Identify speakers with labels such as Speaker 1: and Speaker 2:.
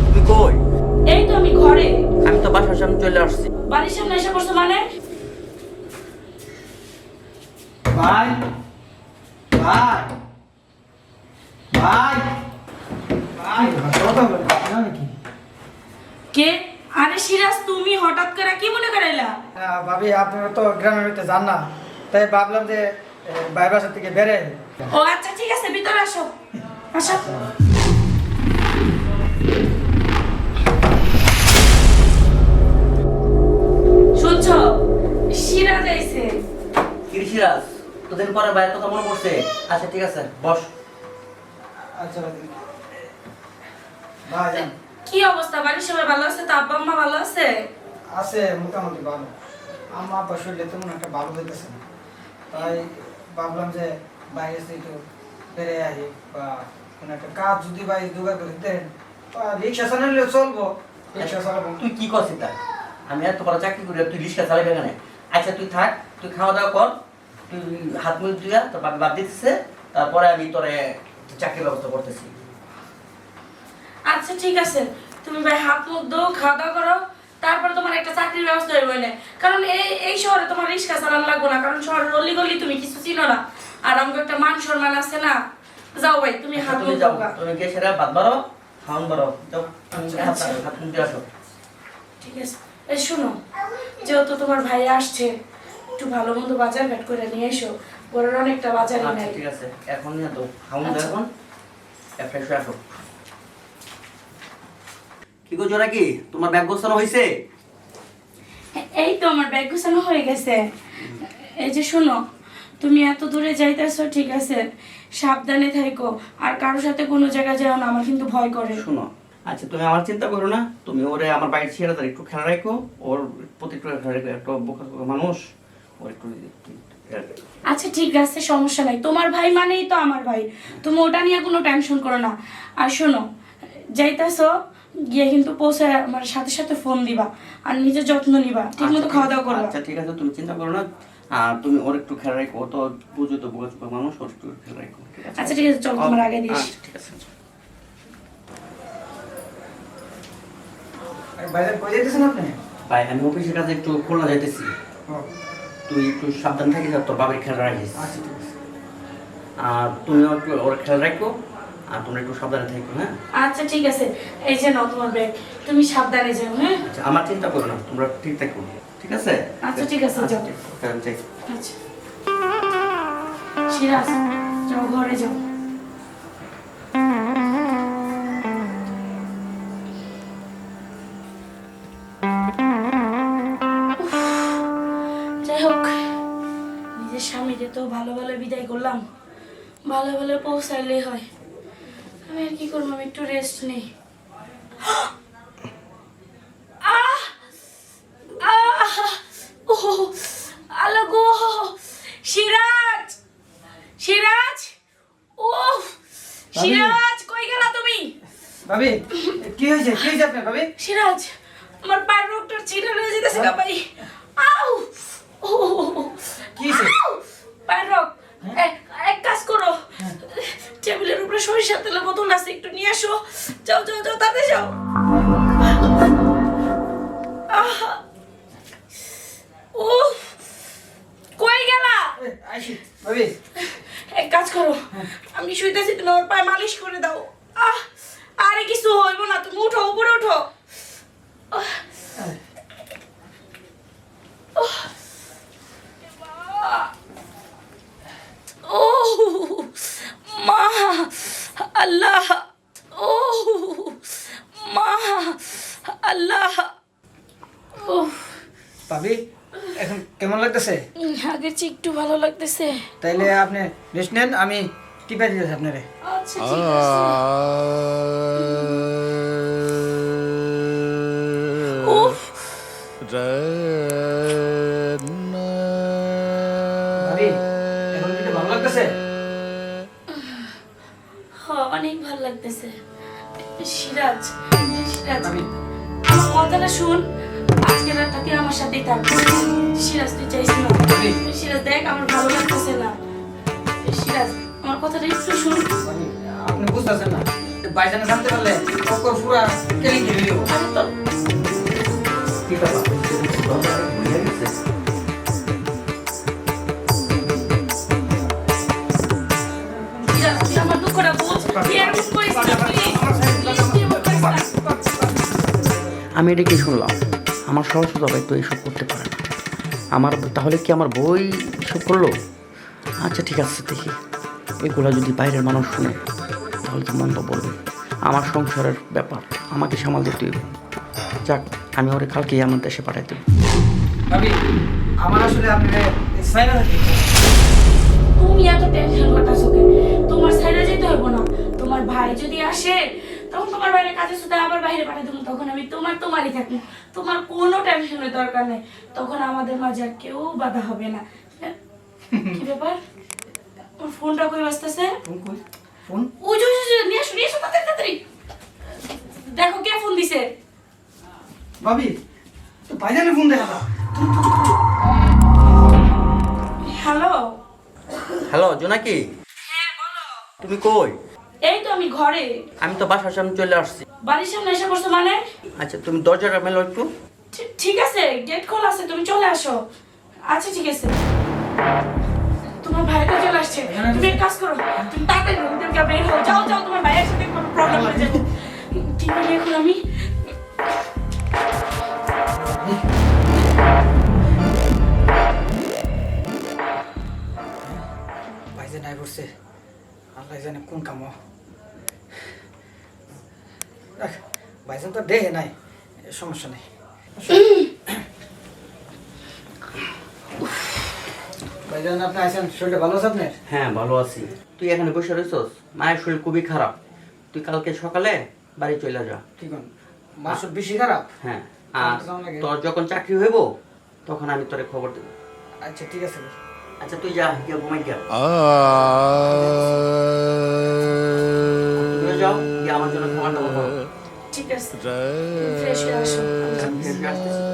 Speaker 1: তুমি কই?
Speaker 2: এই তো আমি ঘরে।
Speaker 1: আমি তো বাসার সামনে চলে আসছি।
Speaker 2: বাড়ির সামনে এসে পড়ছো মানে?
Speaker 3: ভাই ভাই ভাই ভাই কথা বলে নাকি?
Speaker 2: কে? আরে সিরাজ, তুমি হঠাৎ করে কি মনে করাইলা?
Speaker 3: ভাবি আপনারা তো গ্রামের ভিতরে যান না, তাই ভাবলাম যে ভাই বাসা থেকে বেরে।
Speaker 2: ও আচ্ছা ঠিক আছে, ভিতরে আসো। আসো। শুনছো? সিরাজ আইছে।
Speaker 1: কিরিশিরাজ, তোদের পরে বাইরের কথা মনে পড়ছে? আচ্ছা ঠিক আছে, বস।
Speaker 3: আচ্ছা ভাই যান।
Speaker 2: কি অবস্থা? বাড়ির সবাই ভালো আছে তো? আব্বা আম্মা ভালো আছে?
Speaker 3: আছে মোটামুটি ভালো। আম্মা আব্বা শরীরে তেমন একটা ভালো হইতেছে না, তাই ভাবলাম যে বাইরে থেকে একটু বেড়ে আসি, বা কোনো একটা কাজ যদি ভাই জোগাড় করে দেন, বা রিক্সা চালালেও চলবো। রিক্সা চালাবো।
Speaker 1: তুই কি করছিস তা? আমি এত বড় চাকরি করি, তুই রিক্সা চালাবি কেন? আচ্ছা তুই থাক, তুই খাওয়া দাওয়া কর, তুই হাত মুখ ধুয়া তোর বাবা বাদ দিতেছে, তারপরে আমি তোরে চাকরির ব্যবস্থা করতেছি।
Speaker 2: আচ্ছা ঠিক আছে, তুমি ভাই হাত মুখ ধো, খাওয়া দাওয়া করো, তারপর তোমার একটা চাকরির ব্যবস্থা হইবে না। কারণ এই শহরে তোমার রিক্সা চালান লাগবে না, কারণ শহরের অলি গলি তুমি কিছু চিনো না, আর আমাকে একটা মান সম্মান আছে না। যাও ভাই, তুমি হাত
Speaker 1: তুমি
Speaker 2: মুখ
Speaker 1: যাও,
Speaker 2: ধোবা।
Speaker 1: তুমি গিয়ে সেটা বাদ বারো, খাওয়ান বারো, যাও
Speaker 2: আচ্ছা।
Speaker 1: হাত মুখ দিয়ে আসো।
Speaker 2: ঠিক আছে। এই শোনো, যেহেতু তোমার ভাই আসছে, একটু ভালো মন্দ বাজার ঘাট করে নিয়ে এসো, ঘরের অনেকটা বাজারই
Speaker 1: আচ্ছা
Speaker 2: নাই।
Speaker 1: ঠিক আছে, এখন নিয়ে তো খাওয়ান
Speaker 2: আচ্ছা।
Speaker 1: এখন ফ্রেশ হয়ে আসো। কি করছো নাকি? তোমার ব্যাগ গোছানো হয়েছে?
Speaker 2: এই তো আমার ব্যাগ গুছানো হয়ে গেছে। এই যে শোনো, তুমি এত দূরে যাইতেছো, ঠিক আছে, সাবধানে থাকো, আর কারোর সাথে কোনো জায়গায় যাও না, আমার কিন্তু ভয় করে।
Speaker 1: শোনো, আচ্ছা তুমি আমার চিন্তা করো না, তুমি ওরে আমার বাড়ির ছেড়ে দাও, একটু খেয়াল রাখো, ওর প্রতি একটু খেয়াল রাখো, একটা বোকা বোকা মানুষ, ওর একটু খেয়াল রেখো।
Speaker 2: আচ্ছা ঠিক আছে, সমস্যা নাই, তোমার ভাই মানেই তো আমার ভাই, তুমি ওটা নিয়ে কোনো টেনশন করো না। আর শোনো, যাইতেছো, গিয়ে কিন্তু পৌঁছে আমার সাথে সাথে ফোন দিবা, আর নিজের যত্ন নিবা, ঠিক মতো খাওয়া দাওয়া করবা।
Speaker 1: আচ্ছা ঠিক আছে, তুমি চিন্তা করো না, আর তুমি ওর একটু খেয়াল রাখো, ও তো বুঝো তো বোকা চোকা মানুষ, ওর একটু খেয়াল রাখো, ঠিক আছে?
Speaker 2: আচ্ছা ঠিক আছে, চল তোমার আগে দিস।
Speaker 1: আচ্ছা, ঠিক আছে।
Speaker 3: বাইরে কই যাইতেছেন আপনি?
Speaker 1: ভাই আমি অফিসের কাছে একটু খুলনা যাইতেছি,
Speaker 3: ও,
Speaker 1: তুই একটু সাবধান থাকিস, আর তোর বাবার খেয়াল রাখিস,
Speaker 3: আচ্ছা ঠিক আছে।
Speaker 1: আর তুমি একটু ওর খেয়াল রাখো, আর তোমরা একটু সাবধানে থাকো, হ্যাঁ?
Speaker 2: আচ্ছা ঠিক আছে, এই যে নাও তোমার ব্যাগ, তুমি সাবধানে যাও, হ্যাঁ?
Speaker 1: আচ্ছা, আমার চিন্তা করো না, তোমরা ঠিক থাকো, ঠিক আছে?
Speaker 2: আচ্ছা, ঠিক আছে, যাও।
Speaker 1: ঠিক আছে, আমি যাই।
Speaker 2: আচ্ছা সিরাজ, যাও ঘরে যাও। উফ, যাই হোক, নিজের স্বামীকে তো ভালো ভালো বিদায় করলাম, ভালো ভালো পৌঁছাইলেই হয়। আমি আর কি করবো, আমি একটু রেস্ট নেই। আহ আহ ও আল্লাহ গো, সিরাজ, সিরাজ, ও সিরাজ, কই গেলা তুমি?
Speaker 3: ভাবি কি হয়েছে? কি হয়েছে আপনার ভাবি?
Speaker 2: সিরাজ, আমার পায়ের রোগটা চিড়ে হয়ে যেতেছে গা ভাই। আউ ও
Speaker 3: কি হয়েছে?
Speaker 2: আউ! পায়ের রোগ। এক কাজ করো, টেবিলের উপরে সরিষার তেলের বোতল আছে, একটু নিয়ে আসো। যাও যাও যাও, তাতে যাও। আহ! উফ! কই গেলা?
Speaker 3: আইসি ভাবি।
Speaker 2: এক কাজ করো, আমি শুইতেছি, তুমি ওর পায়ে মালিশ করে দাও। আহ! আরে কিছু হইব না, তুমি উঠো, উপরে উঠো। আহ! আহ! ও মা, আল্লাহ, ও মা, আল্লাহ। ও
Speaker 3: ভাবি এখন কেমন লাগতেছে?
Speaker 2: আগের চেয়ে একটু ভালো লাগতেছে।
Speaker 3: তাইলে আপনি রেস্ট নেন, আমি টিপা দিতেছি আপনারে।
Speaker 2: আচ্ছা ঠিক আছে। উফ,
Speaker 3: ভাবি এখন কি ভালো লাগতেছে?
Speaker 2: হ্যাঁ, অনেক ভালো লাগতেছে। সিরাজ, সিরাজ,
Speaker 3: ভাবি
Speaker 2: আমার কথাটা শুন, আজকে রাতটা তুই আমার সাথেই থাক। সিরাজ, তুই চাইছিস না? সিরাজ দেখ, আমার ভালো লাগতেছে না। সিরাজ, আমার কথাটা একটু শুন।
Speaker 3: ভাবি আপনি বুঝতেছেন না ভাইজানে জানতে পারলে চক্কর পুরা কেলি ঘিরে নিব।
Speaker 2: আরে তো
Speaker 1: কি ব্যাপার দরজাটা খুলে গেছে?
Speaker 2: তুই আমার দুঃখটা বুঝ, তুই এরকম করিস না, please, please, তুই এরকম করিস না।
Speaker 1: আমি এটা কি শুনলাম? আমার সরস্বতী ভাই তো এইসব করতে পারে না। তাহলে কি আমার বই এসব করলো? আচ্ছা ঠিক আছে, দেখি এগুলো যদি বাইরের মানুষ শুনে তাহলে তো মন্দ বলবে। আমার সংসারের ব্যাপার আমাকে সামাল দিতে হইব। যাক, আমি ওরে কালকেই আমার দেশে পাঠাই দেব।
Speaker 3: ভাবি আমার আসলে আপনি সাইনা থাকি
Speaker 2: তুমি এত টেনশন করতেছো কেন? তোমার সাইডে যেতে হইব না। তোমার ভাই যদি আসে তখন তোমার বাইরে কাজে সুদা আবার বাইরে পাঠিয়ে দেবো, তখন আমি তোমারই থাকবো। তোমার কোনো টেনশনের দরকার নেই, তখন আমাদের মাঝে আর কেউ বাধা হবে না। কি ব্যাপার, ওর ফোনটা কই বাজতেছে?
Speaker 3: ফোন কই ফোন
Speaker 2: ওই যে নিয়ে আসো তাড়াতাড়ি তাড়াতাড়ি। দেখো কে ফোন দিছে।
Speaker 3: ভাবি তো ভাইজানে ফোন দেখা দাও।
Speaker 2: হ্যালো।
Speaker 1: হ্যালো জোনাকি,
Speaker 2: হ্যাঁ বলো।
Speaker 1: তুমি কই?
Speaker 2: এই তো আমি ঘরে।
Speaker 1: আমি তো বাসার সামনে চলে আসছি।
Speaker 2: বাড়ির সামনে এসে পড়ছো মানে?
Speaker 1: আচ্ছা তুমি দরজাটা মেলো একটু।
Speaker 2: ঠিক আছে, গেট খোলা আছে, তুমি চলে আসো। আচ্ছা ঠিক আছে। তোমার ভাই তো চলে আসছে, তুমি এক কাজ করো, তুমি তাড়াতাড়ি রুম থেকে বের হও। যাও যাও, তোমার ভাইয়ের সাথে কোনো প্রবলেম হয়ে যাবে। ঠিক আছে, এখন আমি
Speaker 3: ভাইজান নাই করছে, আল্লাহ জানে কোন কাম। ভাইজান তো দেহে নাই, সমস্যা নেই। ভাইজান আপনি আছেন, শরীরটা ভালো আছে আপনার?
Speaker 1: হ্যাঁ ভালো আছি। তুই এখানে বসে রয়েছস? মায়ের শরীর খুবই খারাপ। তুই কালকে সকালে বাড়ি চলে যা।
Speaker 3: ঠিক আছে, মাসুর বেশি খারাপ?
Speaker 1: হ্যাঁ, আর তোর যখন চাকরি হইব তখন আমি তোরে খবর দেব।
Speaker 3: আচ্ছা ঠিক আছে।
Speaker 1: আচ্ছা তুই যা, গিয়ে ঘুমাই গিয়া। তুই যাও, গিয়ে আমার জন্য খাবার দাবার করো।
Speaker 2: ঠিক আছে, ফ্রেশ হয়ে আসো।
Speaker 1: ফের আসতেছি।